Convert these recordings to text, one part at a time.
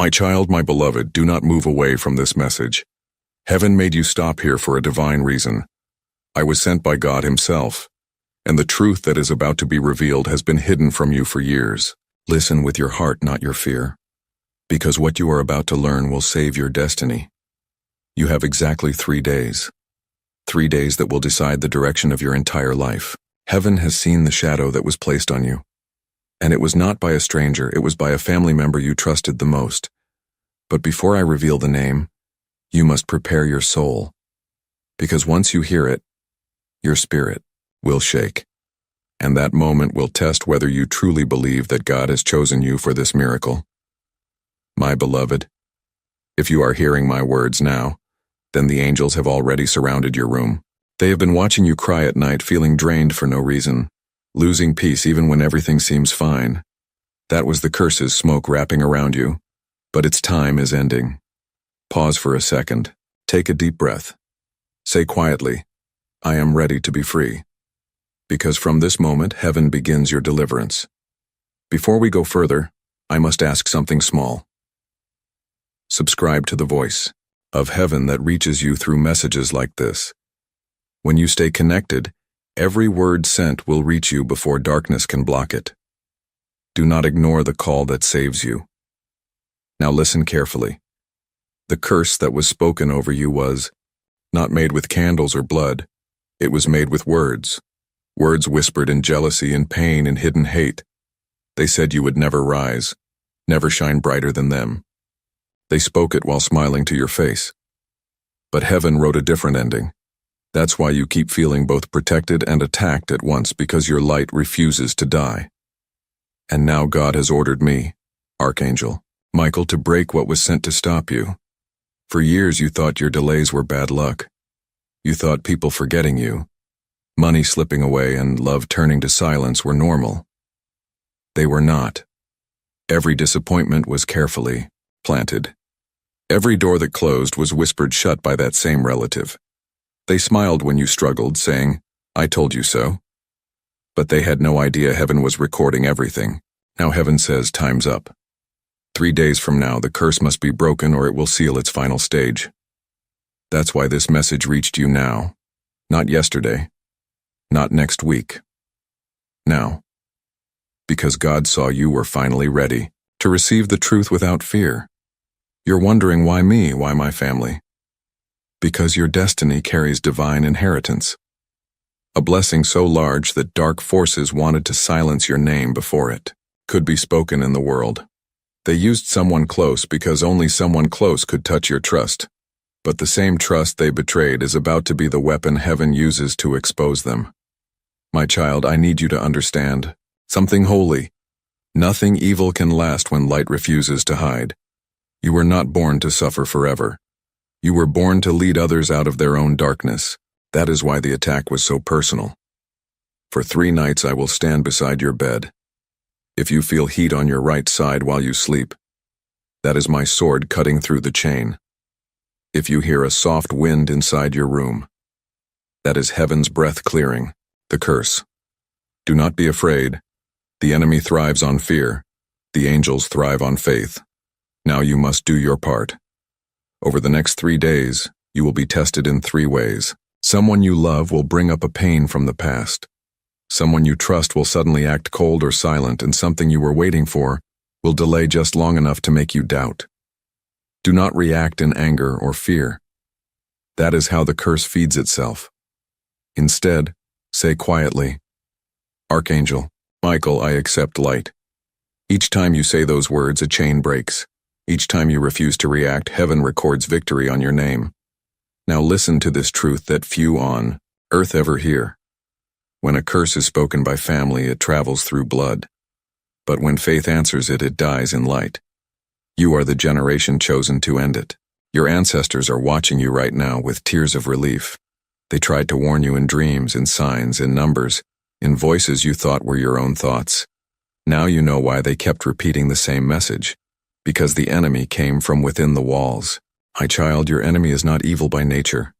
My child, my beloved, do not move away from this message. Heaven made you stop here for a divine reason. I was sent by God Himself, and the truth that is about to be revealed has been hidden from you for years. Listen with your heart, not your fear, because what you are about to learn will save your destiny. You have exactly 3 days. 3 days that will decide the direction of your entire life. Heaven has seen the shadow that was placed on you. And it was not by a stranger, it was by a family member you trusted the most. But before I reveal the name, you must prepare your soul. Because once you hear it, your spirit will shake. And that moment will test whether you truly believe that God has chosen you for this miracle. My beloved, if you are hearing my words now, then the angels have already surrounded your room. They have been watching you cry at night, feeling drained for no reason, losing peace even when everything seems fine. That was the curse's smoke wrapping around you, but its time is ending. Pause for a second. Take a deep breath. Say quietly, I am ready to be free. Because from this moment, heaven begins your deliverance. Before we go further, I must ask something small. Subscribe to the voice of heaven that reaches you through messages like this. When you stay connected, every word sent will reach you before darkness can block it. Do not ignore the call that saves you. Now listen carefully. The curse that was spoken over you was not made with candles or blood. It was made with words. Words whispered in jealousy and pain and hidden hate. They said you would never rise, never shine brighter than them. They spoke it while smiling to your face. But heaven wrote a different ending. That's why you keep feeling both protected and attacked at once, because your light refuses to die. And now God has ordered me, Archangel Michael, to break what was sent to stop you. For years you thought your delays were bad luck. You thought people forgetting you, money slipping away, and love turning to silence were normal. They were not. Every disappointment was carefully planted. Every door that closed was whispered shut by that same relative. They smiled when you struggled, saying, I told you so. But they had no idea heaven was recording everything. Now heaven says time's up. 3 days from now, the curse must be broken or it will seal its final stage. That's why this message reached you now, not yesterday, not next week. Now. Because God saw you were finally ready to receive the truth without fear. You're wondering, why me, why my family? Because your destiny carries divine inheritance. A blessing so large that dark forces wanted to silence your name before it could be spoken in the world. They used someone close because only someone close could touch your trust. But the same trust they betrayed is about to be the weapon heaven uses to expose them. My child, I need you to understand something holy. Nothing evil can last when light refuses to hide. You were not born to suffer forever. You were born to lead others out of their own darkness. That is why the attack was so personal. For 3 nights I will stand beside your bed. If you feel heat on your right side while you sleep, that is my sword cutting through the chain. If you hear a soft wind inside your room, that is heaven's breath clearing the curse. Do not be afraid. The enemy thrives on fear. The angels thrive on faith. Now you must do your part. Over the next 3 days, you will be tested in 3 ways. Someone you love will bring up a pain from the past. Someone you trust will suddenly act cold or silent, and something you were waiting for will delay just long enough to make you doubt. Do not react in anger or fear. That is how the curse feeds itself. Instead, say quietly, Archangel Michael, I accept light. Each time you say those words, a chain breaks. Each time you refuse to react, heaven records victory on your name. Now listen to this truth that few on earth ever hear. When a curse is spoken by family, it travels through blood. But when faith answers it, it dies in light. You are the generation chosen to end it. Your ancestors are watching you right now with tears of relief. They tried to warn you in dreams, in signs, in numbers, in voices you thought were your own thoughts. Now you know why they kept repeating the same message. Because the enemy came from within the walls. My child, your enemy is not evil by nature.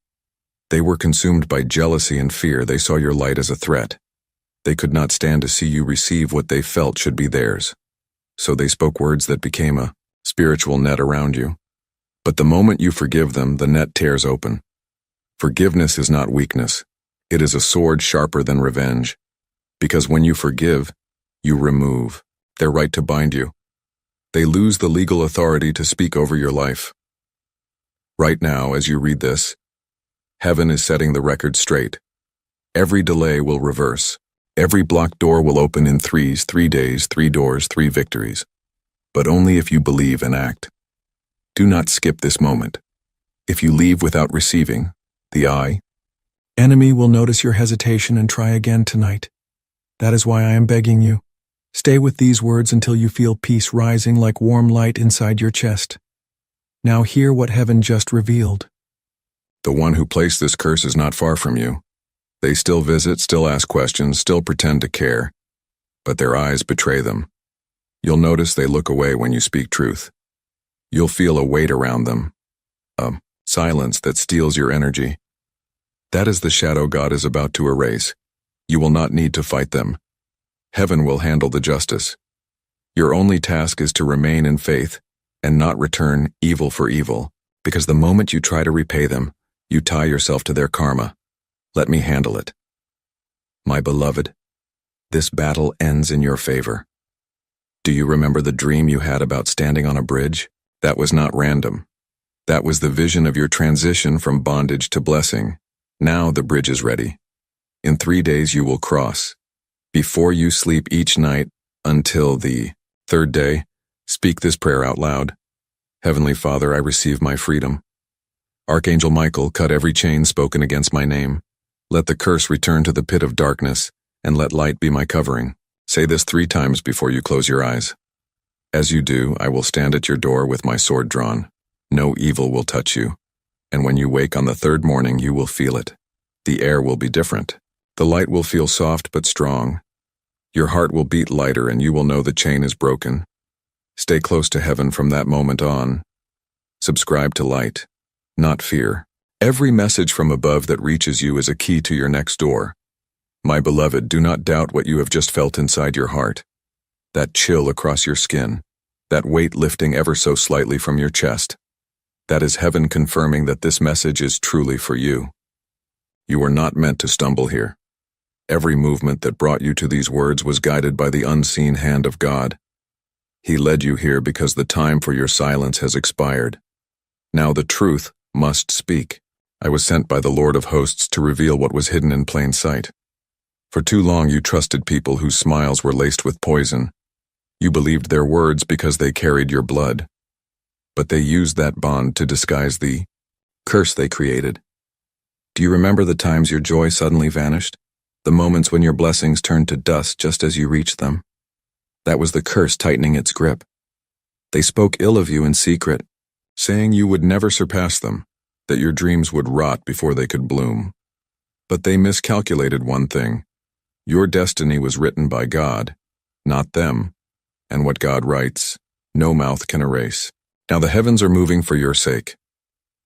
They were consumed by jealousy and fear. They saw your light as a threat. They could not stand to see you receive what they felt should be theirs. So they spoke words that became a spiritual net around you. But the moment you forgive them, the net tears open. Forgiveness is not weakness. It is a sword sharper than revenge. Because when you forgive, you remove their right to bind you. They lose the legal authority to speak over your life. Right now, as you read this, heaven is setting the record straight. Every delay will reverse. Every blocked door will open in threes, 3 days, 3 doors, 3 victories. But only if you believe and act. Do not skip this moment. If you leave without receiving, the enemy will notice your hesitation and try again tonight. That is why I am begging you. Stay with these words until you feel peace rising like warm light inside your chest. Now hear what heaven just revealed. The one who placed this curse is not far from you. They still visit, still ask questions, still pretend to care, but their eyes betray them. You'll notice they look away when you speak truth. You'll feel a weight around them, a silence that steals your energy. That is the shadow God is about to erase. You will not need to fight them. Heaven will handle the justice. Your only task is to remain in faith and not return evil for evil, because the moment you try to repay them, you tie yourself to their karma. Let me handle it. My beloved, this battle ends in your favor. Do you remember the dream you had about standing on a bridge? That was not random. That was the vision of your transition from bondage to blessing. Now the bridge is ready. In 3 days you will cross. Before you sleep each night until the 3rd day, speak this prayer out loud. Heavenly Father, I receive my freedom. Archangel Michael, cut every chain spoken against my name. Let the curse return to the pit of darkness, and let light be my covering. Say this 3 times before you close your eyes. As you do, I will stand at your door with my sword drawn. No evil will touch you. And when you wake on the 3rd morning, you will feel it. The air will be different. The light will feel soft but strong. Your heart will beat lighter and you will know the chain is broken. Stay close to heaven from that moment on. Subscribe to light, not fear. Every message from above that reaches you is a key to your next door. My beloved, do not doubt what you have just felt inside your heart. That chill across your skin, that weight lifting ever so slightly from your chest. That is heaven confirming that this message is truly for you. You are not meant to stumble here. Every movement that brought you to these words was guided by the unseen hand of God. He led you here because the time for your silence has expired. Now the truth must speak. I was sent by the Lord of hosts to reveal what was hidden in plain sight. For too long you trusted people whose smiles were laced with poison. You believed their words because they carried your blood. But they used that bond to disguise the curse they created. Do you remember the times your joy suddenly vanished? The moments when your blessings turned to dust just as you reached them? That was the curse tightening its grip. They spoke ill of you in secret, saying you would never surpass them, that your dreams would rot before they could bloom. But they miscalculated one thing. Your destiny was written by God, not them. And what God writes, no mouth can erase. Now the heavens are moving for your sake.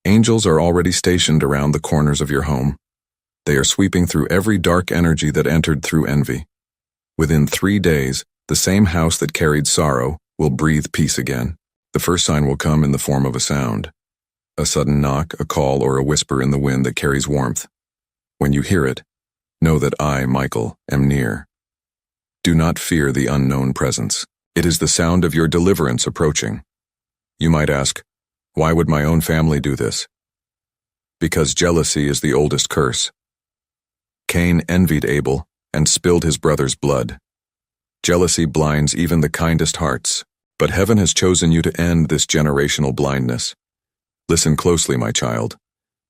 Angels are already stationed around the corners of your home. They are sweeping through every dark energy that entered through envy. Within 3 days, the same house that carried sorrow will breathe peace again. The first sign will come in the form of a sound. A sudden knock, a call, or a whisper in the wind that carries warmth. When you hear it, know that I, Michael, am near. Do not fear the unknown presence. It is the sound of your deliverance approaching. You might ask, why would my own family do this? Because jealousy is the oldest curse. Cain envied Abel and spilled his brother's blood. Jealousy blinds even the kindest hearts, but heaven has chosen you to end this generational blindness. Listen closely, my child.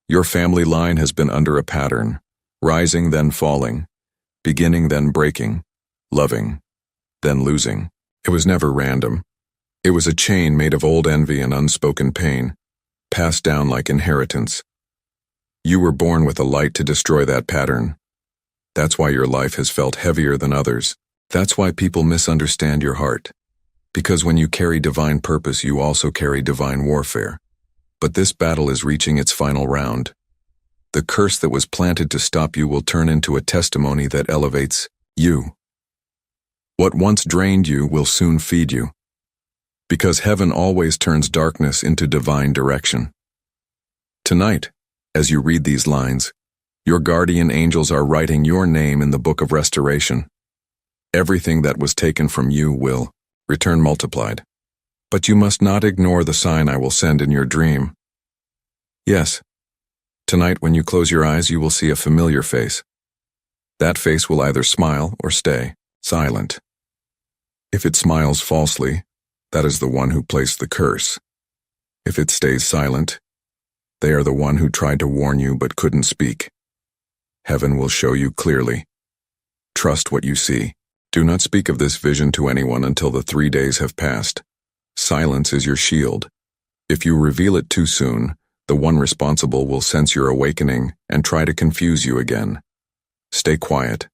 Your family line has been under a pattern, rising then falling, beginning then breaking, loving, then losing. It was never random. It was a chain made of old envy and unspoken pain, passed down like inheritance. You were born with a light to destroy that pattern. That's why your life has felt heavier than others. That's why people misunderstand your heart. Because when you carry divine purpose, you also carry divine warfare. But this battle is reaching its final round. The curse that was planted to stop you will turn into a testimony that elevates you. What once drained you will soon feed you. because heaven always turns darkness into divine direction. Tonight, as you read these lines, your guardian angels are writing your name in the book of restoration. Everything that was taken from you will return multiplied. But you must not ignore the sign I will send in your dream. Yes, tonight when you close your eyes, you will see a familiar face. That face will either smile or stay silent. If it smiles falsely, that is the one who placed the curse. If it stays silent, they are the one who tried to warn you but couldn't speak. Heaven will show you clearly. Trust what you see. Do not speak of this vision to anyone until the 3 days have passed. Silence is your shield. If you reveal it too soon, the one responsible will sense your awakening and try to confuse you again. Stay quiet.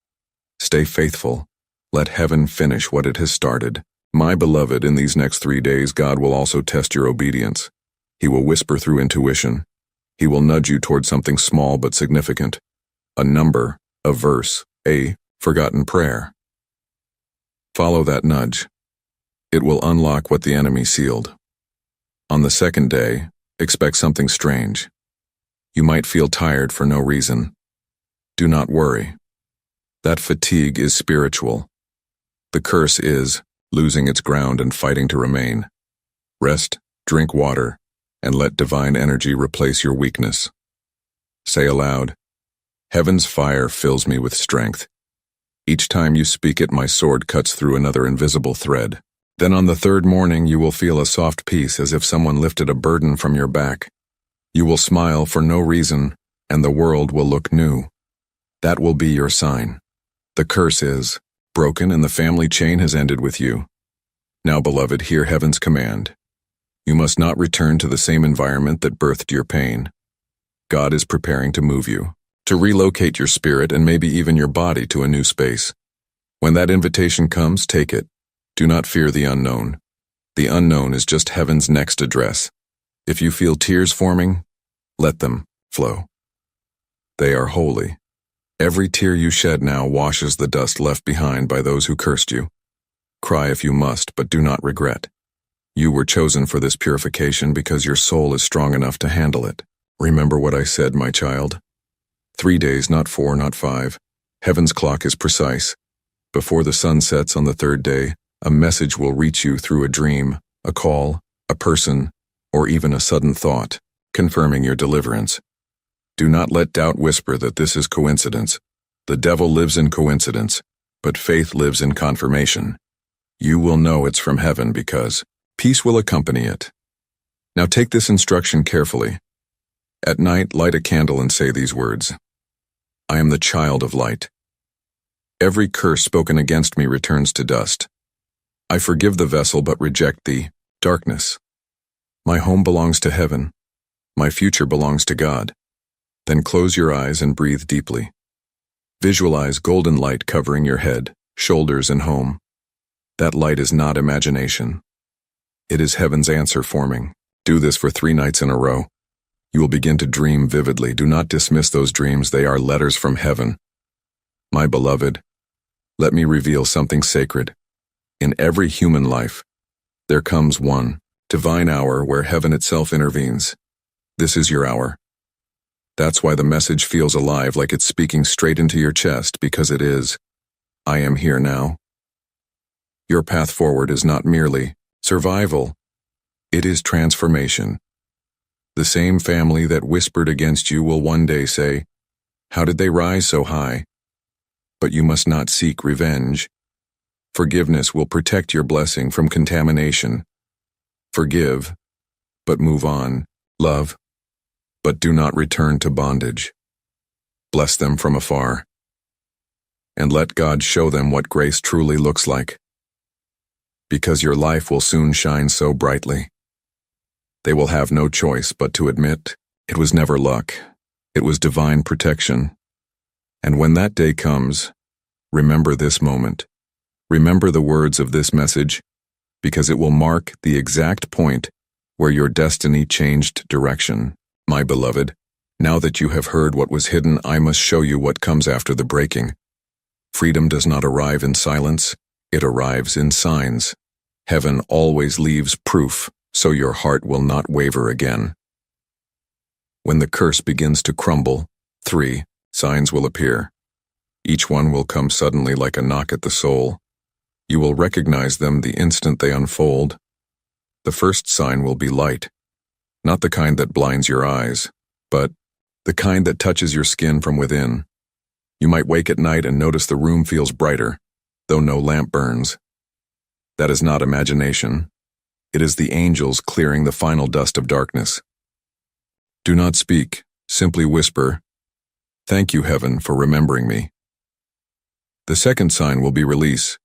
Stay faithful. Let heaven finish what it has started. My beloved, in these next 3 days, God will also test your obedience. He will whisper through intuition. He will nudge you toward something small but significant. A number, a verse, a forgotten prayer. Follow that nudge. It will unlock what the enemy sealed. On the second day, expect something strange. You might feel tired for no reason. Do not worry. That fatigue is spiritual. The curse is losing its ground and fighting to remain. Rest, drink water, and let divine energy replace your weakness. Say aloud, "Heaven's fire fills me with strength." Each time you speak it, my sword cuts through another invisible thread. Then on the third morning, you will feel a soft peace as if someone lifted a burden from your back. You will smile for no reason, and the world will look new. That will be your sign. The curse is broken and the family chain has ended with you. Now, beloved, hear heaven's command. You must not return to the same environment that birthed your pain. God is preparing to move you, to relocate your spirit and maybe even your body to a new space. When that invitation comes, take it. Do not fear the unknown. The unknown is just heaven's next address. If you feel tears forming, let them flow. They are holy. Every tear you shed now washes the dust left behind by those who cursed you. Cry if you must, but do not regret. You were chosen for this purification because your soul is strong enough to handle it. Remember what I said, my child. 3 days, not 4, not 5. Heaven's clock is precise. Before the sun sets on the third day, a message will reach you through a dream, a call, a person, or even a sudden thought, confirming your deliverance. Do not let doubt whisper that this is coincidence. The devil lives in coincidence, but faith lives in confirmation. You will know it's from heaven because peace will accompany it. Now take this instruction carefully. At night, light a candle and say these words. I am the child of light. Every curse spoken against me returns to dust. I forgive the vessel but reject the darkness. My home belongs to heaven. My future belongs to God. Then close your eyes and breathe deeply. Visualize golden light covering your head, shoulders, and home. That light is not imagination. It is heaven's answer forming. Do this for 3 nights in a row. You will begin to dream vividly. Do not dismiss those dreams. They are letters from heaven. My beloved, let me reveal something sacred. In every human life, there comes one divine hour where heaven itself intervenes. This is your hour. That's why the message feels alive, like it's speaking straight into your chest, because it is. I am here now. Your path forward is not merely survival. It is transformation. The same family that whispered against you will one day say, how did they rise so high? But you must not seek revenge. Forgiveness will protect your blessing from contamination. Forgive, but move on. Love, but do not return to bondage. Bless them from afar. And let God show them what grace truly looks like. Because your life will soon shine so brightly. They will have no choice but to admit it was never luck. It was divine protection. And when that day comes, remember this moment. Remember the words of this message, because it will mark the exact point where your destiny changed direction. My beloved, now that you have heard what was hidden, I must show you what comes after the breaking. Freedom does not arrive in silence, it arrives in signs. Heaven always leaves proof, so your heart will not waver again. When the curse begins to crumble, 3 signs will appear. Each one will come suddenly like a knock at the soul. You will recognize them the instant they unfold. The first sign will be light, not the kind that blinds your eyes, but the kind that touches your skin from within. You might wake at night and notice the room feels brighter, though no lamp burns. That is not imagination. It is the angels clearing the final dust of darkness. Do not speak, simply whisper, "Thank you, Heaven, for remembering me." The second sign will be release.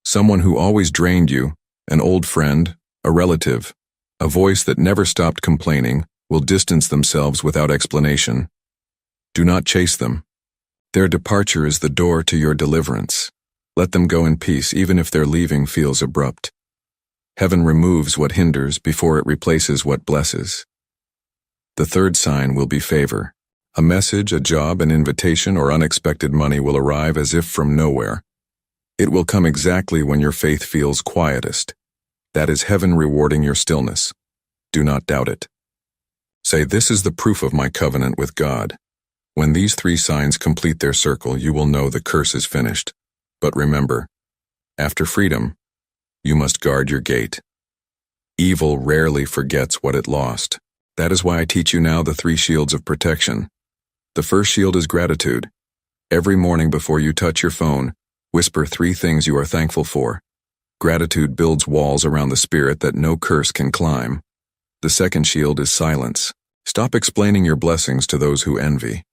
Someone who always drained you, an old friend, a relative, a voice that never stopped complaining, will distance themselves without explanation. Do not chase them. Their departure is the door to your deliverance. Let them go in peace, even if their leaving feels abrupt. Heaven removes what hinders before it replaces what blesses. The third sign will be favor. A message, a job, an invitation, or unexpected money will arrive as if from nowhere. It will come exactly when your faith feels quietest. That is heaven rewarding your stillness. Do not doubt it. Say, "This is the proof of my covenant with God." When these 3 signs complete their circle, you will know the curse is finished. But remember, after freedom, you must guard your gate. Evil rarely forgets what it lost. That is why I teach you now the 3 shields of protection. The first shield is gratitude. Every morning before you touch your phone, whisper 3 things you are thankful for. Gratitude builds walls around the spirit that no curse can climb. The second shield is silence. Stop explaining your blessings to those who envy.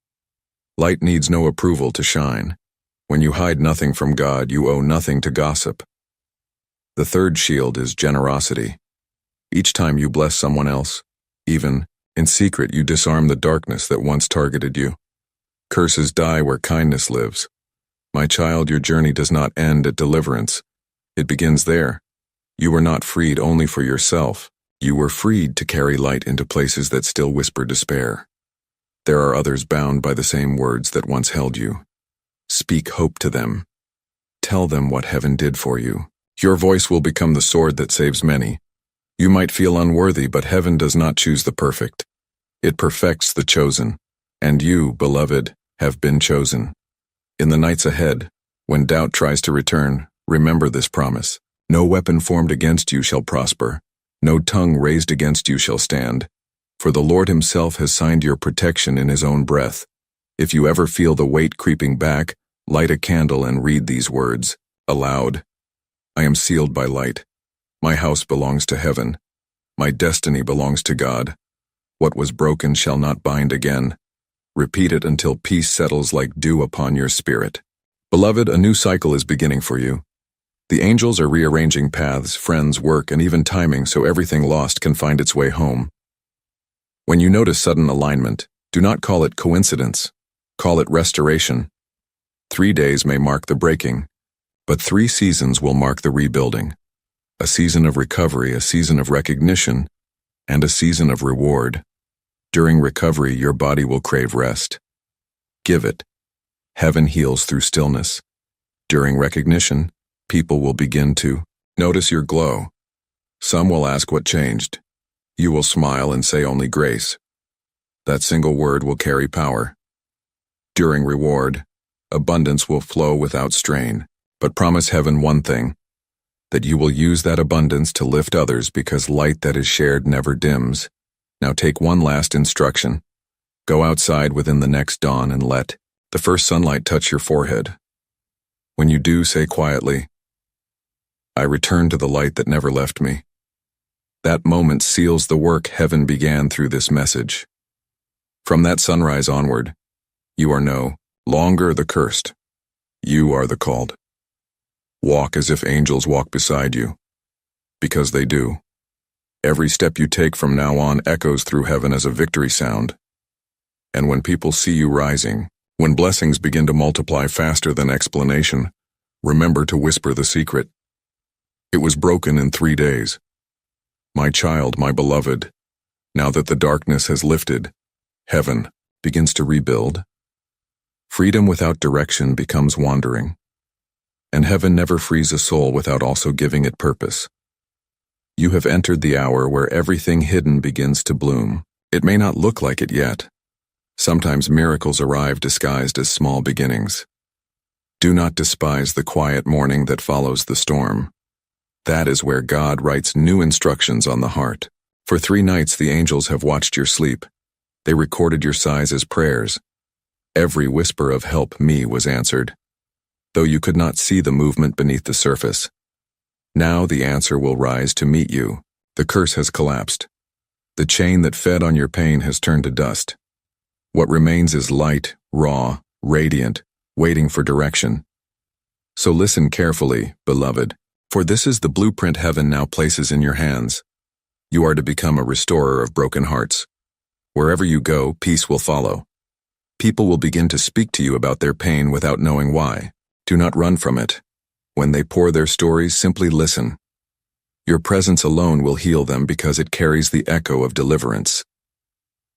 Light needs no approval to shine. When you hide nothing from God, you owe nothing to gossip. The third shield is generosity. Each time you bless someone else, even in secret, you disarm the darkness that once targeted you. Curses die where kindness lives. My child, your journey does not end at deliverance. It begins there. You were not freed only for yourself. You were freed to carry light into places that still whisper despair. There are others bound by the same words that once held you. Speak hope to them. Tell them what heaven did for you. Your voice will become the sword that saves many. You might feel unworthy, but heaven does not choose the perfect. It perfects the chosen. And you, beloved, have been chosen. In the nights ahead, when doubt tries to return, remember this promise. No weapon formed against you shall prosper. No tongue raised against you shall stand. For the Lord himself has signed your protection in his own breath. If you ever feel the weight creeping back, light a candle and read these words aloud. I am sealed by light. My house belongs to heaven. My destiny belongs to God. What was broken shall not bind again. Repeat it until peace settles like dew upon your spirit. Beloved, a new cycle is beginning for you. The angels are rearranging paths, friends, work, and even timing so everything lost can find its way home. When you notice sudden alignment, do not call it coincidence. Call it restoration. 3 days may mark the breaking, but 3 seasons will mark the rebuilding. A season of recovery, a season of recognition, and a season of reward. During recovery, your body will crave rest. Give it. Heaven heals through stillness. During recognition, people will begin to notice your glow. Some will ask what changed. You will smile and say only grace. That single word will carry power. During reward, abundance will flow without strain. But promise heaven one thing, that you will use that abundance to lift others because light that is shared never dims. Now take one last instruction. Go outside within the next dawn and let the first sunlight touch your forehead. When you do, say quietly, I return to the light that never left me. That moment seals the work heaven began through this message. From that sunrise onward, you are no longer the cursed. You are the called. Walk as if angels walk beside you, because they do. Every step you take from now on echoes through heaven as a victory sound. And when people see you rising, when blessings begin to multiply faster than explanation, remember to whisper the secret. It was broken in 3 days. My child, my beloved, now that the darkness has lifted, heaven begins to rebuild. Freedom without direction becomes wandering. and heaven never frees a soul without also giving it purpose. You have entered the hour where everything hidden begins to bloom. It may not look like it yet. Sometimes miracles arrive disguised as small beginnings. Do not despise the quiet morning that follows the storm. That is where God writes new instructions on the heart. For 3 nights the angels have watched your sleep. They recorded your sighs as prayers. Every whisper of "help me" was answered, though you could not see the movement beneath the surface. Now the answer will rise to meet you. The curse has collapsed. The chain that fed on your pain has turned to dust. What remains is light, raw, radiant, waiting for direction. So listen carefully, beloved, for this is the blueprint heaven now places in your hands. You are to become a restorer of broken hearts. Wherever you go, peace will follow. People will begin to speak to you about their pain without knowing why. Do not run from it. When they pour their stories, simply listen. Your presence alone will heal them because it carries the echo of deliverance.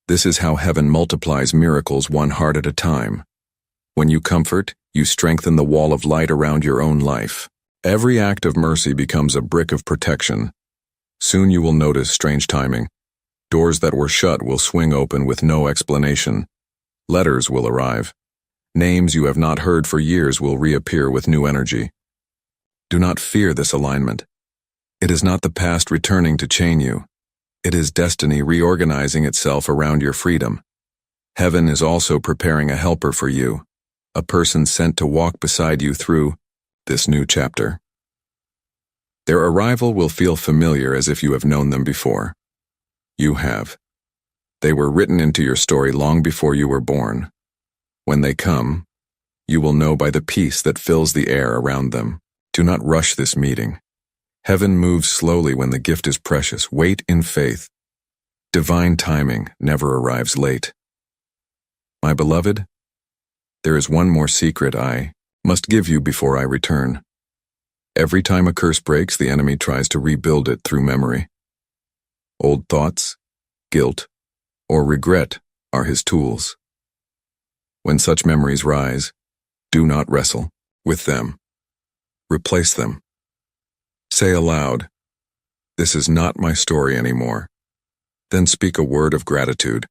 This is how heaven multiplies miracles one heart at a time. When you comfort, you strengthen the wall of light around your own life. Every act of mercy becomes a brick of protection. Soon you will notice strange timing. Doors that were shut will swing open with no explanation. Letters will arrive. Names you have not heard for years will reappear with new energy. Do not fear this alignment. It is not the past returning to chain you. It is destiny reorganizing itself around your freedom. Heaven is also preparing a helper for you, a person sent to walk beside you through this new chapter. Their arrival will feel familiar as if you have known them before. You have. They were written into your story long before you were born. When they come, you will know by the peace that fills the air around them. Do not rush this meeting. Heaven moves slowly when the gift is precious. Wait in faith. Divine timing never arrives late. My beloved, there is one more secret I must give you before I return. Every time a curse breaks, the enemy tries to rebuild it through memory. Old thoughts, guilt, or regret are his tools. When such memories rise, do not wrestle with them. Replace them. Say aloud, "This is not my story anymore." Then speak a word of gratitude.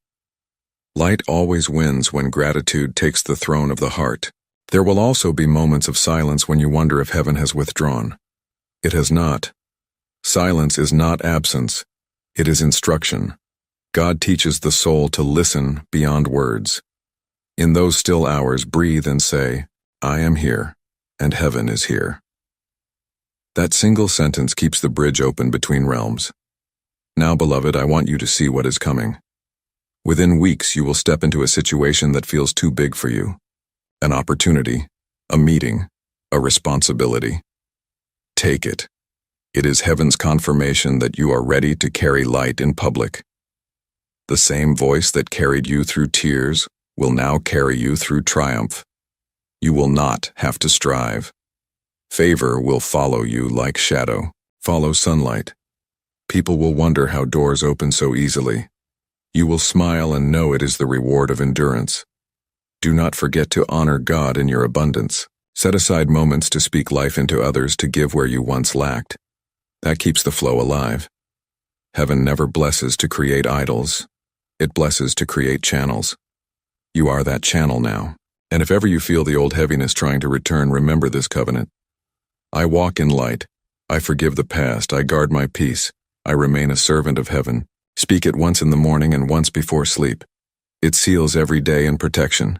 Light always wins when gratitude takes the throne of the heart. There will also be moments of silence when you wonder if heaven has withdrawn. It has not. Silence is not absence. It is instruction. God teaches the soul to listen beyond words. In those still hours, breathe and say, "I am here, and heaven is here." That single sentence keeps the bridge open between realms. Now, beloved, I want you to see what is coming. Within weeks, you will step into a situation that feels too big for you. An opportunity, a meeting, a responsibility. Take it. It is heaven's confirmation that you are ready to carry light in public. The same voice that carried you through tears will now carry you through triumph. You will not have to strive. Favor will follow you like shadow. Follow sunlight. People will wonder how doors open so easily. You will smile and know it is the reward of endurance. Do not forget to honor God in your abundance. Set aside moments to speak life into others, to give where you once lacked. That keeps the flow alive. Heaven never blesses to create idols. It blesses to create channels. You are that channel now. And if ever you feel the old heaviness trying to return, remember this covenant. I walk in light. I forgive the past. I guard my peace. I remain a servant of heaven. Speak it once in the morning and once before sleep. It seals every day in protection.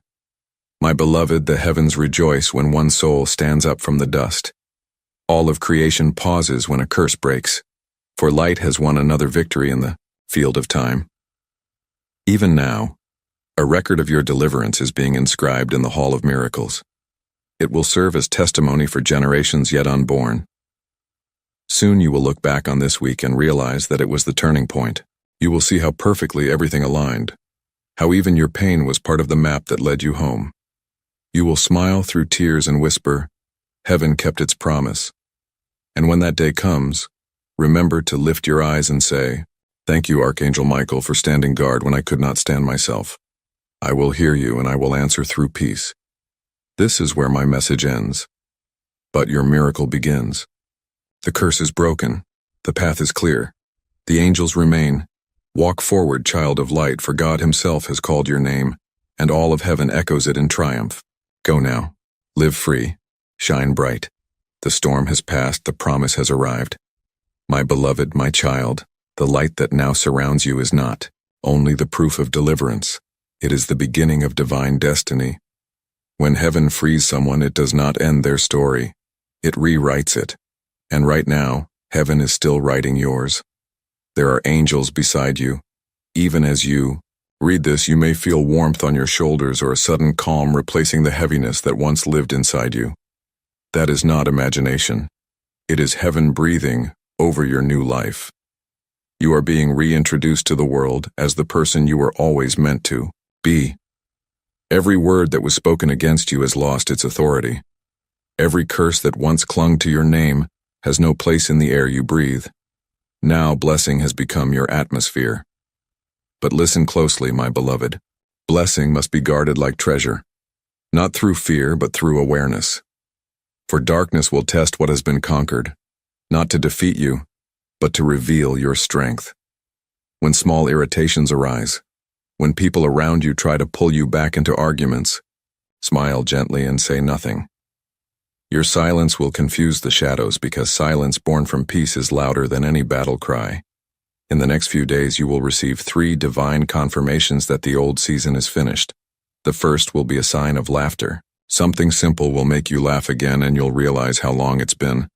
My beloved, the heavens rejoice when one soul stands up from the dust. All of creation pauses when a curse breaks, for light has won another victory in the field of time. Even now, a record of your deliverance is being inscribed in the Hall of Miracles. It will serve as testimony for generations yet unborn. Soon you will look back on this week and realize that it was the turning point. You will see how perfectly everything aligned, how even your pain was part of the map that led you home. You will smile through tears and whisper, "Heaven kept its promise." And when that day comes, remember to lift your eyes and say, "Thank you, Archangel Michael, for standing guard when I could not stand myself. I will hear you and I will answer through peace." This is where my message ends. But your miracle begins. The curse is broken. The path is clear. The angels remain. Walk forward, child of light, for God himself has called your name, and all of heaven echoes it in triumph. Go now. Live free. Shine bright. The storm has passed, the promise has arrived. My beloved, my child, the light that now surrounds you is not only the proof of deliverance. It is the beginning of divine destiny. When heaven frees someone, it does not end their story. It rewrites it. And right now, heaven is still writing yours. There are angels beside you. Even as you read this, you may feel warmth on your shoulders or a sudden calm replacing the heaviness that once lived inside you. That is not imagination. It is heaven breathing over your new life. You are being reintroduced to the world as the person you were always meant to be. Every word that was spoken against you has lost its authority. Every curse that once clung to your name has no place in the air you breathe. Now blessing has become your atmosphere. But listen closely, my beloved. Blessing must be guarded like treasure, not through fear, but through awareness. For darkness will test what has been conquered, not to defeat you, but to reveal your strength. When small irritations arise, when people around you try to pull you back into arguments, smile gently and say nothing. Your silence will confuse the shadows, because silence born from peace is louder than any battle cry. In the next few days, you will receive 3 divine confirmations that the old season is finished. The first will be a sign of laughter. Something simple will make you laugh again, and you'll realize how long it's been.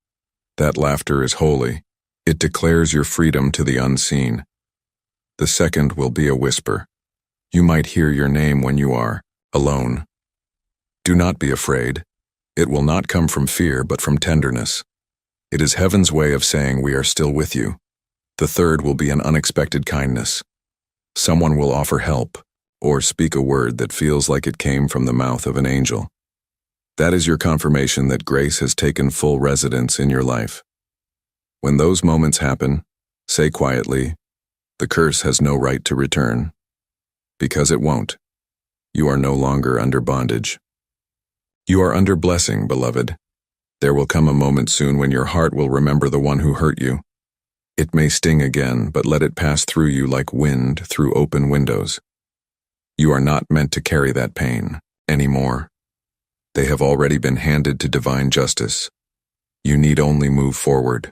That laughter is holy. It declares your freedom to the unseen. The second will be a whisper. You might hear your name when you are alone. Do not be afraid. It will not come from fear, but from tenderness. It is heaven's way of saying we are still with you. The third will be an unexpected kindness. Someone will offer help, or speak a word that feels like it came from the mouth of an angel. That is your confirmation that grace has taken full residence in your life. When those moments happen, say quietly, the curse has no right to return. Because it won't. You are no longer under bondage. You are under blessing, beloved. There will come a moment soon when your heart will remember the one who hurt you. It may sting again, but let it pass through you like wind through open windows. You are not meant to carry that pain anymore. They have already been handed to divine justice. You need only move forward.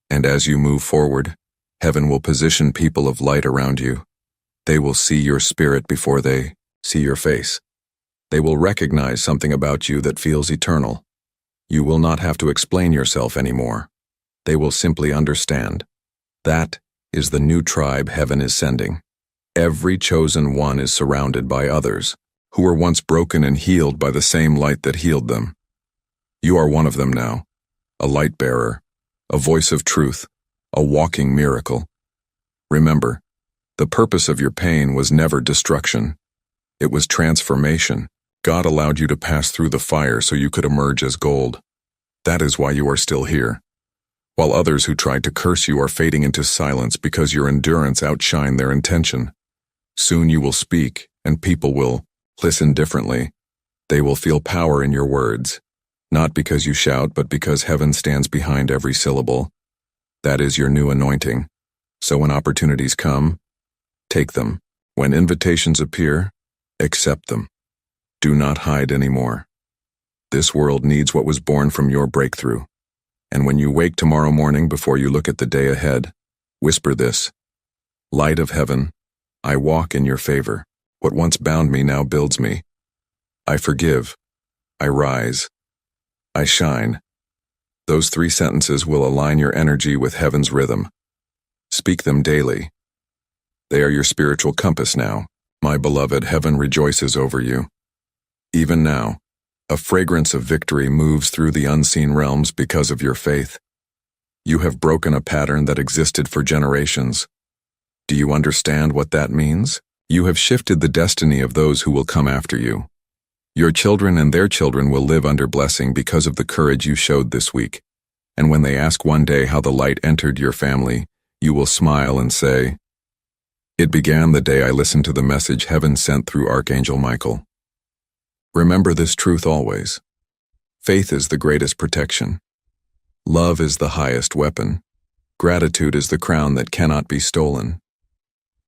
And as you move forward, heaven will position people of light around you. They will see your spirit before they see your face. They will recognize something about you that feels eternal. You will not have to explain yourself anymore. They will simply understand. That is the new tribe heaven is sending. Every chosen one is surrounded by others who were once broken and healed by the same light that healed them. You are one of them now, a light bearer, a voice of truth, a walking miracle. Remember, the purpose of your pain was never destruction. It was transformation. God allowed you to pass through the fire so you could emerge as gold. That is why you are still here. While others who tried to curse you are fading into silence because your endurance outshined their intention. Soon you will speak, and people will listen differently. They will feel power in your words, not because you shout, but because heaven stands behind every syllable. That is your new anointing. So when opportunities come, take them. When invitations appear, accept them. Do not hide anymore. This world needs what was born from your breakthrough. And when you wake tomorrow morning, before you look at the day ahead, whisper this: Light of heaven, I walk in your favor. What once bound me now builds me. I forgive. I rise. I shine. Those 3 sentences will align your energy with heaven's rhythm. Speak them daily. They are your spiritual compass now. My beloved, heaven rejoices over you. Even now, a fragrance of victory moves through the unseen realms because of your faith. You have broken a pattern that existed for generations. Do you understand what that means? You have shifted the destiny of those who will come after you. Your children and their children will live under blessing because of the courage you showed this week. And when they ask one day how the light entered your family, you will smile and say, It began the day I listened to the message heaven sent through Archangel Michael. Remember this truth always. Faith is the greatest protection. Love is the highest weapon. Gratitude is the crown that cannot be stolen.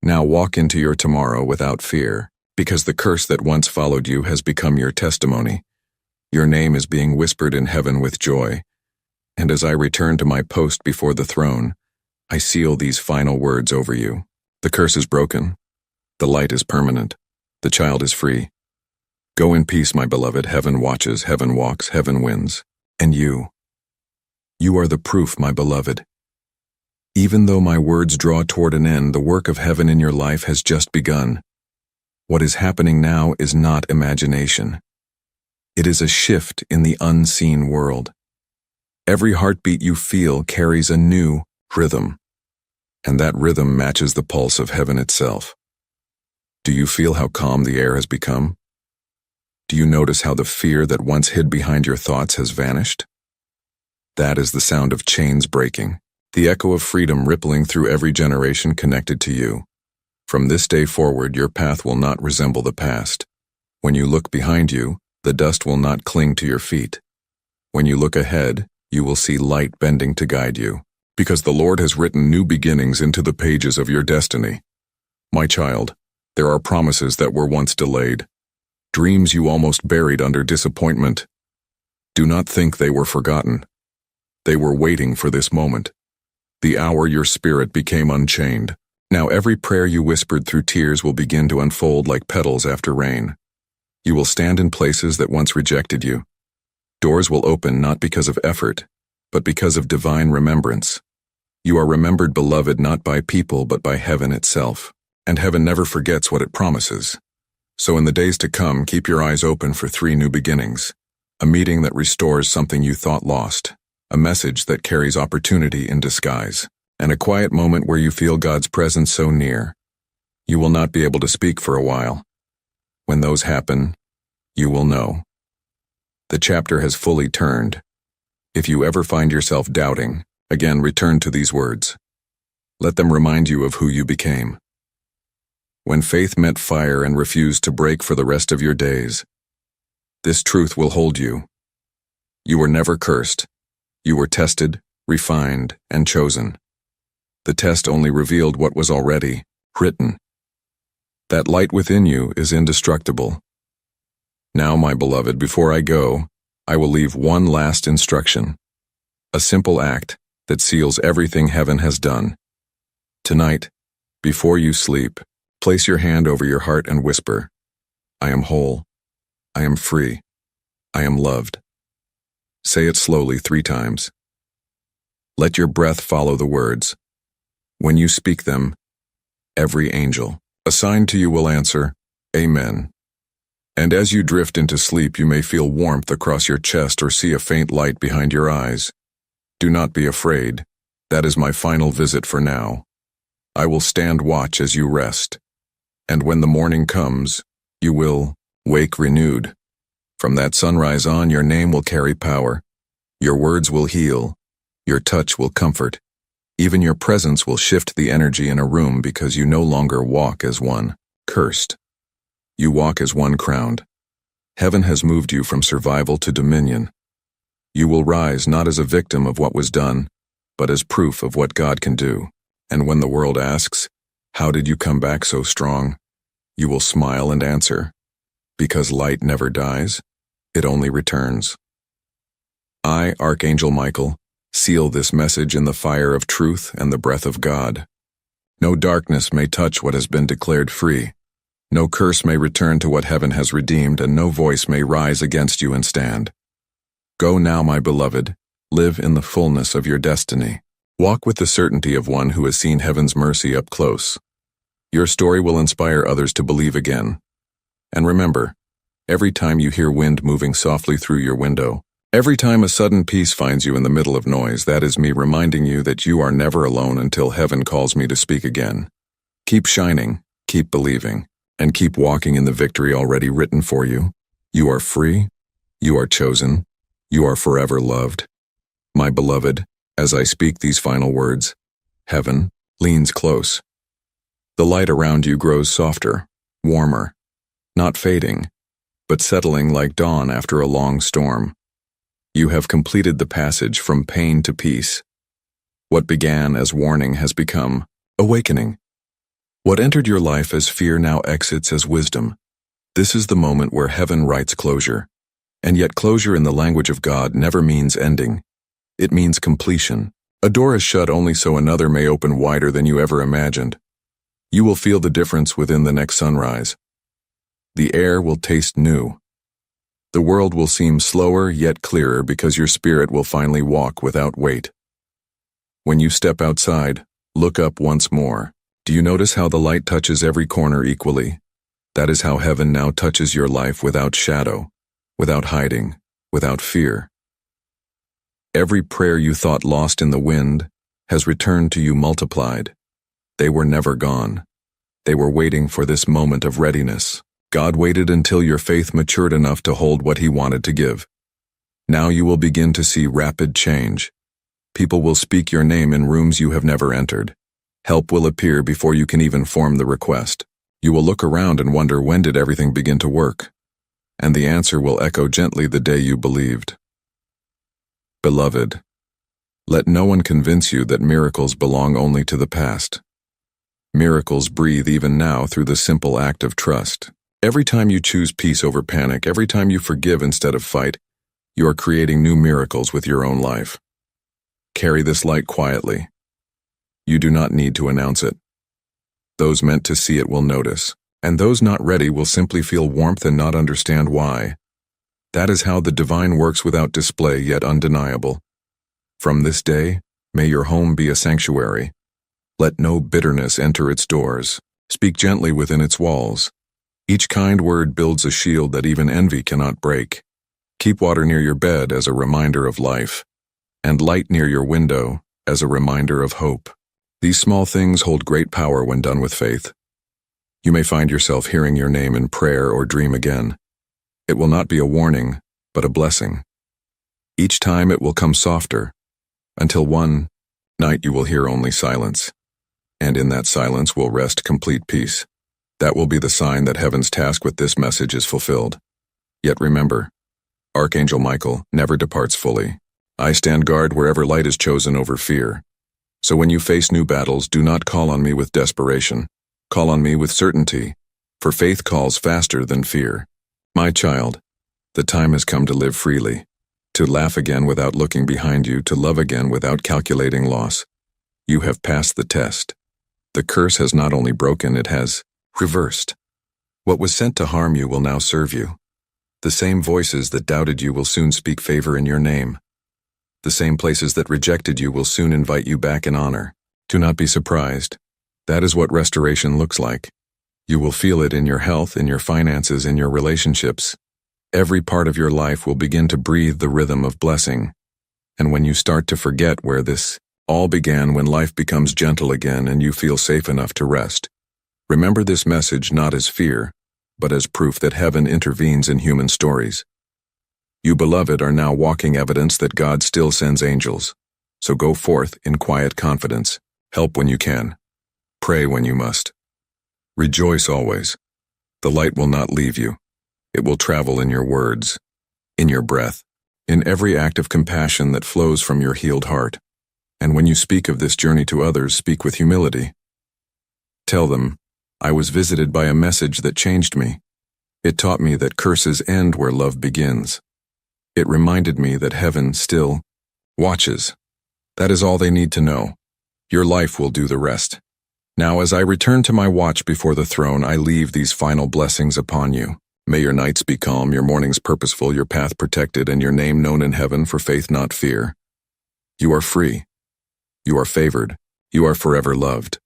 Now walk into your tomorrow without fear, because the curse that once followed you has become your testimony. Your name is being whispered in heaven with joy. And as I return to my post before the throne, I seal these final words over you. The curse is broken. The light is permanent. The child is free. Go in peace, my beloved. Heaven watches, heaven walks, heaven wins. And you are the proof, my beloved. Even though my words draw toward an end, the work of heaven in your life has just begun. What is happening now is not imagination. It is a shift in the unseen world. Every heartbeat you feel carries a new rhythm, and that rhythm matches the pulse of heaven itself. Do you feel how calm the air has become? Do you notice how the fear that once hid behind your thoughts has vanished? That is the sound of chains breaking, the echo of freedom rippling through every generation connected to you. From this day forward, your path will not resemble the past. When you look behind you, the dust will not cling to your feet. When you look ahead, you will see light bending to guide you, because the Lord has written new beginnings into the pages of your destiny. My child, there are promises that were once delayed, dreams you almost buried under disappointment. Do not think they were forgotten. They were waiting for this moment, the hour your spirit became unchained. Now every prayer you whispered through tears will begin to unfold like petals after rain. You will stand in places that once rejected you. Doors will open not because of effort, but because of divine remembrance. You are remembered, beloved, not by people, but by heaven itself. And heaven never forgets what it promises. So in the days to come, keep your eyes open for 3 new beginnings. A meeting that restores something you thought lost. A message that carries opportunity in disguise. And a quiet moment where you feel God's presence so near. You will not be able to speak for a while. When those happen, you will know. The chapter has fully turned. If you ever find yourself doubting, again return to these words. Let them remind you of who you became. When faith met fire and refused to break for the rest of your days, this truth will hold you. You were never cursed. You were tested, refined, and chosen. The test only revealed what was already written. That light within you is indestructible. Now, my beloved, before I go, I will leave one last instruction. A simple act that seals everything heaven has done. Tonight, before you sleep, place your hand over your heart and whisper, I am whole. I am free. I am loved. Say it slowly 3 times. Let your breath follow the words. When you speak them, every angel assigned to you will answer, Amen. And as you drift into sleep, you may feel warmth across your chest or see a faint light behind your eyes. Do not be afraid. That is my final visit for now. I will stand watch as you rest. And when the morning comes, you will wake renewed. From that sunrise on, your name will carry power. Your words will heal. Your touch will comfort. Even your presence will shift the energy in a room because you no longer walk as one cursed. You walk as one crowned. Heaven has moved you from survival to dominion. You will rise not as a victim of what was done, but as proof of what God can do. And when the world asks, how did you come back so strong? You will smile and answer, because light never dies, it only returns. I, Archangel Michael, seal this message in the fire of truth and the breath of God. No darkness may touch what has been declared free. No curse may return to what heaven has redeemed, and no voice may rise against you and stand. Go now, my beloved, live in the fullness of your destiny. Walk with the certainty of one who has seen heaven's mercy up close. Your story will inspire others to believe again. And remember, every time you hear wind moving softly through your window, every time a sudden peace finds you in the middle of noise, that is me reminding you that you are never alone until heaven calls me to speak again. Keep shining, keep believing, and keep walking in the victory already written for you. You are free, you are chosen, you are forever loved. My beloved, as I speak these final words, heaven leans close. The light around you grows softer, warmer, not fading, but settling like dawn after a long storm. You have completed the passage from pain to peace. What began as warning has become awakening. What entered your life as fear now exits as wisdom. This is the moment where heaven writes closure. And yet closure in the language of God never means ending. It means completion. A door is shut only so another may open wider than you ever imagined. You will feel the difference within the next sunrise. The air will taste new. The world will seem slower yet clearer because your spirit will finally walk without weight. When you step outside, look up once more. Do you notice how the light touches every corner equally? That is how heaven now touches your life without shadow, without hiding, without fear. Every prayer you thought lost in the wind has returned to you multiplied. They were never gone. They were waiting for this moment of readiness. God waited until your faith matured enough to hold what He wanted to give. Now you will begin to see rapid change. People will speak your name in rooms you have never entered. Help will appear before you can even form the request. You will look around and wonder, when did everything begin to work? And the answer will echo gently the day you believed. Beloved, let no one convince you that miracles belong only to the past. Miracles breathe even now through the simple act of trust. Every time you choose peace over panic, every time you forgive instead of fight, you are creating new miracles with your own life. Carry this light quietly. You do not need to announce it. Those meant to see it will notice, and those not ready will simply feel warmth and not understand why. That is how the divine works, without display yet undeniable. From this day, may your home be a sanctuary. Let no bitterness enter its doors. Speak gently within its walls. Each kind word builds a shield that even envy cannot break. Keep water near your bed as a reminder of life, and light near your window as a reminder of hope. These small things hold great power when done with faith. You may find yourself hearing your name in prayer or dream again. It will not be a warning, but a blessing. Each time it will come softer, until one night you will hear only silence, and in that silence will rest complete peace. That will be the sign that heaven's task with this message is fulfilled. Yet remember, Archangel Michael never departs fully. I stand guard wherever light is chosen over fear. So when you face new battles, do not call on me with desperation. Call on me with certainty, for faith calls faster than fear. My child, the time has come to live freely, to laugh again without looking behind you, to love again without calculating loss. You have passed the test. The curse has not only broken, it has reversed. What was sent to harm you will now serve you. The same voices that doubted you will soon speak favor in your name. The same places that rejected you will soon invite you back in honor. Do not be surprised. That is what restoration looks like. You will feel it in your health, in your finances, in your relationships. Every part of your life will begin to breathe the rhythm of blessing. And when you start to forget where this all began, when life becomes gentle again and you feel safe enough to rest, remember this message not as fear, but as proof that heaven intervenes in human stories. You, beloved, are now walking evidence that God still sends angels. So go forth in quiet confidence. Help when you can. Pray when you must. Rejoice always. The light will not leave you. It will travel in your words, in your breath, in every act of compassion that flows from your healed heart. And when you speak of this journey to others, speak with humility. Tell them, I was visited by a message that changed me. It taught me that curses end where love begins. It reminded me that heaven still watches. That is all they need to know. Your life will do the rest. Now, as I return to my watch before the throne, I leave these final blessings upon you. May your nights be calm, your mornings purposeful, your path protected, and your name known in heaven for faith, not fear. You are free. You are favored. You are forever loved.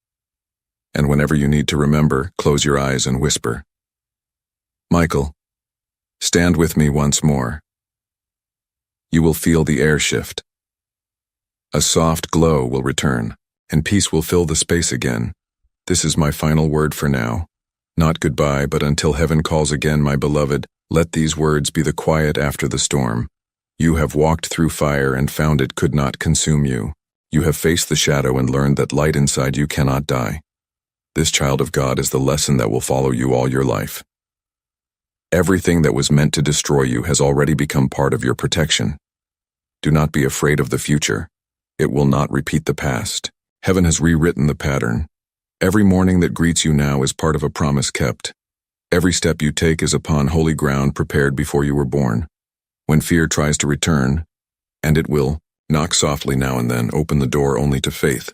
And whenever you need to remember, close your eyes and whisper, Michael, stand with me once more. You will feel the air shift. A soft glow will return, and peace will fill the space again. This is my final word for now. Not goodbye, but until heaven calls again, my beloved, let these words be the quiet after the storm. You have walked through fire and found it could not consume you. You have faced the shadow and learned that light inside you cannot die. This, child of God, is the lesson that will follow you all your life. Everything that was meant to destroy you has already become part of your protection. Do not be afraid of the future. It will not repeat the past. Heaven has rewritten the pattern. Every morning that greets you now is part of a promise kept. Every step you take is upon holy ground prepared before you were born. When fear tries to return, and it will, knock softly now and then, open the door only to faith.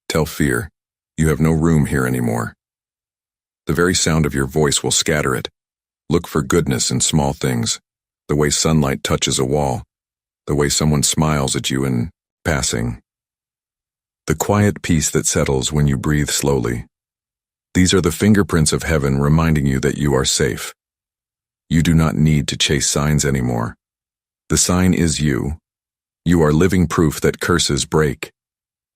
Tell fear, you have no room here anymore. The very sound of your voice will scatter it. Look for goodness in small things, the way sunlight touches a wall, the way someone smiles at you in passing. The quiet peace that settles when you breathe slowly. These are the fingerprints of heaven reminding you that you are safe. You do not need to chase signs anymore. The sign is you. You are living proof that curses break,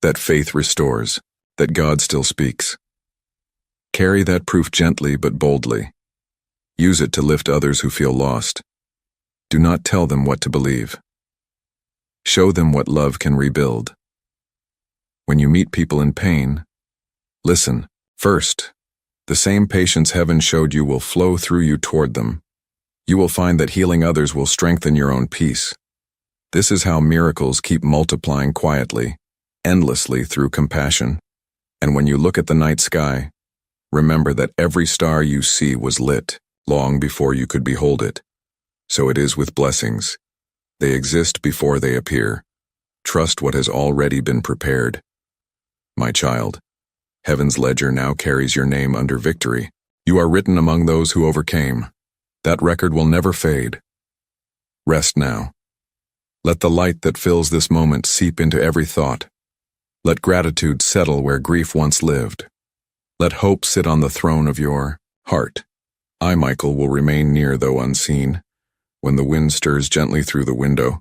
that faith restores, that God still speaks. Carry that proof gently but boldly. Use it to lift others who feel lost. Do not tell them what to believe. Show them what love can rebuild. When you meet people in pain, listen. First, the same patience heaven showed you will flow through you toward them. You will find that healing others will strengthen your own peace. This is how miracles keep multiplying quietly, endlessly through compassion. And when you look at the night sky, remember that every star you see was lit long before you could behold it. So it is with blessings. They exist before they appear. Trust what has already been prepared. My child, heaven's ledger now carries your name under victory. You are written among those who overcame. That record will never fade. Rest now. Let the light that fills this moment seep into every thought. Let gratitude settle where grief once lived. Let hope sit on the throne of your heart. I, Michael, will remain near though unseen. When the wind stirs gently through the window,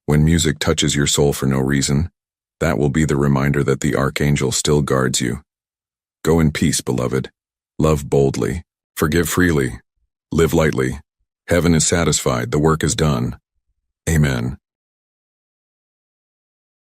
when music touches your soul for no reason, that will be the reminder that the Archangel still guards you. Go in peace, beloved. Love boldly. Forgive freely. Live lightly. Heaven is satisfied. The work is done. Amen.